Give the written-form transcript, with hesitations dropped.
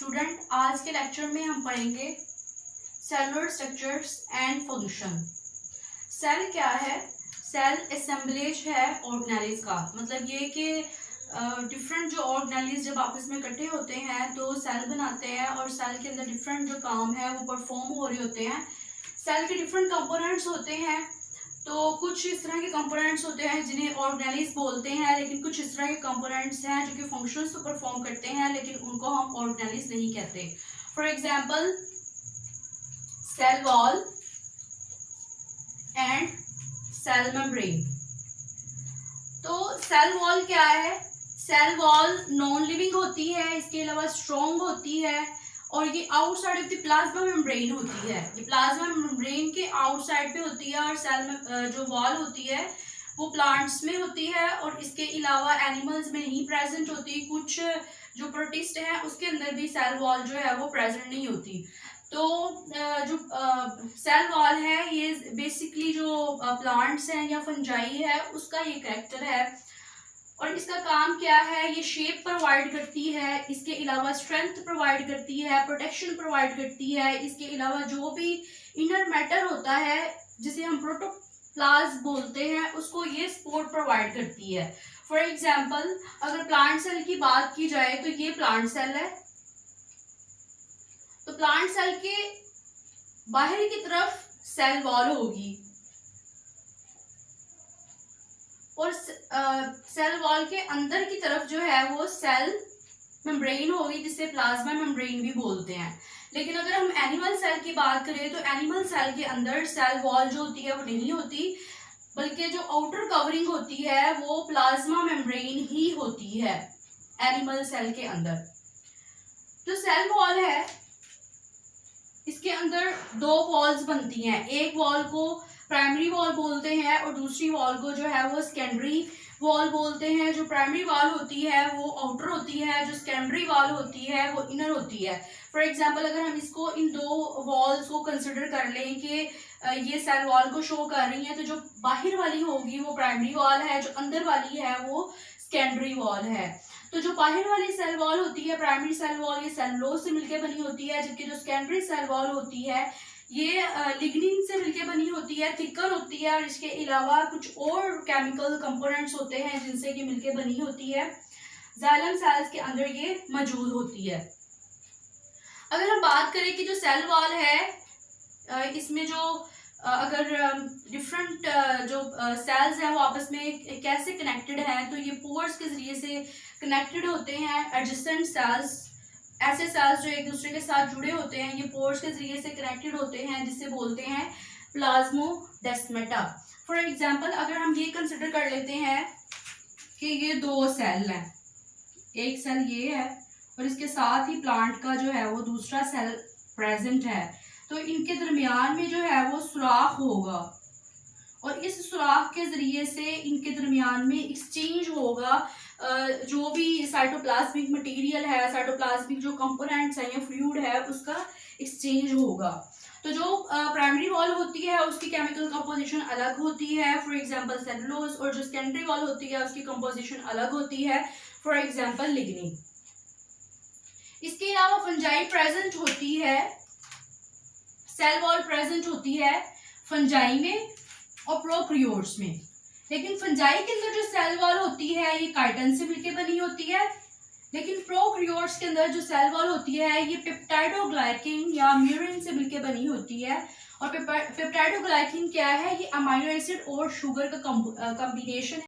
Student, आज के lecture में हम पढ़ेंगे cellular structures and function. Cell क्या है? सेल असेंबलेज है ऑर्गेनेलिज का। मतलब ये कि डिफरेंट जो ऑर्गेनेलिज जब आपस में इकट्ठे होते हैं तो सेल बनाते हैं और सेल के अंदर डिफरेंट जो काम है वो परफॉर्म हो रहे होते हैं। सेल के डिफरेंट कंपोनेंट्स होते हैं, तो कुछ इस तरह के कंपोनेंट्स होते हैं जिन्हें ऑर्गेनेलिज बोलते हैं, लेकिन कुछ इस तरह के कंपोनेंट्स हैं जो कि फंक्शंस तो परफॉर्म करते हैं लेकिन उनको हम ऑर्गेनेलिज नहीं कहते। For example cell wall and cell membrane. तो सेल वॉल क्या है? सेल वॉल नॉन लिविंग होती है, इसके अलावा स्ट्रॉन्ग होती है और ये outside of the plasma membrane होती है। ये प्लाज्मा मेम्ब्रेन के आउटसाइड पे होती है और सेल में जो वॉल होती है वो प्लांट्स में होती है और इसके अलावा एनिमल्स में नहीं प्रेजेंट होती। कुछ जो प्रोटिस्ट है उसके अंदर भी सेल वॉल जो है वो प्रेजेंट नहीं होती। तो जो सेल वॉल है ये बेसिकली जो प्लांट्स हैं या फंजाई है उसका ये कैरेक्टर है और इसका काम क्या है? ये शेप प्रोवाइड करती है, इसके अलावा स्ट्रेंथ प्रोवाइड करती है, प्रोटेक्शन प्रोवाइड करती है। इसके अलावा जो भी इनर मैटर होता है जिसे हम प्रोटोप्लाज्म बोलते हैं उसको ये सपोर्ट प्रोवाइड करती है। फॉर एग्जांपल अगर प्लांट सेल की बात की जाए तो ये प्लांट सेल है। तो प्लांट सेल के बाहर की तरफ सेल वॉल होगी और सेल वॉल के अंदर की तरफ जो है वो सेल मेम्ब्रेन होगी जिसे प्लाज्मा मेम्ब्रेन भी बोलते हैं। लेकिन अगर हम एनिमल सेल की बात करें तो एनिमल सेल के अंदर सेल वॉल जो होती है वो नहीं होती, बल्कि जो आउटर कवरिंग होती है वो प्लाज्मा मेम्ब्रेन ही होती है एनिमल सेल के अंदर। जो सेल वॉल है इसके अंदर दो वॉल्स बनती हैं। एक वॉल को प्राइमरी वॉल बोलते हैं और दूसरी वॉल को जो है वो सेकेंडरी वॉल बोलते हैं। जो प्राइमरी वॉल होती है वो आउटर होती है, जो सेकेंडरी वॉल होती है वो इनर होती है। फॉर एग्जांपल अगर हम इसको इन दो वॉल्स को कंसिडर कर लें कि ये सेल वॉल को शो कर रही है, तो जो बाहर वाली होगी वो प्राइमरी वॉल है, जो अंदर वाली है वो सेकेंडरी वॉल है। तो जो बाहर वाली सेल वॉल होती है प्राइमरी सेल वॉल, ये सेलुलोज से मिलकर बनी होती है, जबकि जो सेकेंडरी सेल वॉल होती है ये लिग्निन से मिलकर बनी होती है, थिकर होती है और इसके अलावा कुछ और केमिकल कंपोनेंट्स होते हैं जिनसे ये मिलकर बनी होती है। जाइलम सेल्स के अंदर ये मौजूद होती है। अगर हम बात करें कि जो सेल वॉल है इसमें जो अगर डिफरेंट जो सेल्स हैं वो आपस में कैसे कनेक्टेड हैं, तो ये पोर्स के जरिए से कनेक्टेड होते हैं। एडजेसेंट सेल्स, ऐसे सेल्स जो एक दूसरे के साथ जुड़े होते हैं, ये पोर्स के जरिए से कनेक्टेड होते हैं जिसे बोलते हैं प्लाज्मोडेस्माटा। फॉर एग्जांपल अगर हम ये कंसिडर कर लेते हैं कि ये दो सेल हैं, एक सेल ये है और इसके साथ ही प्लांट का जो है वो दूसरा सेल प्रेजेंट है, तो इनके दरमियान में जो है वो सुराख होगा और इस सुराख के जरिए से इनके दरमियान में एक्सचेंज होगा जो भी साइटोप्लाज्मिक मटेरियल है, साइटोप्लाज्मिक जो कंपोनेंट्स हैं या फ्लूइड है उसका एक्सचेंज होगा। तो जो प्राइमरी वॉल होती है उसकी केमिकल कंपोजिशन अलग होती है, फॉर एग्जांपल सेलुलोज, और जो सेकेंडरी वॉल होती है उसकी कंपोजिशन अलग होती है, फॉर एग्जांपल लिग्निन। इसके अलावा फंजाई प्रेजेंट होती है, सेल वॉल प्रेजेंट होती है फंजाई में और प्रोकैरियोट्स में। लेकिन फंजाई के अंदर जो सेल वॉल होती है ये काइटिन से मिलकर बनी होती है, लेकिन प्रोकैरियोट्स के अंदर जो सेल वॉल होती है ये पेप्टाइडोग्लाइकिन या म्यूरिन से मिलकर बनी होती है। और पेप्टाइडोग्लाइकिन क्या है? ये अमाइनो एसिड और शुगर का कॉम्बिनेशन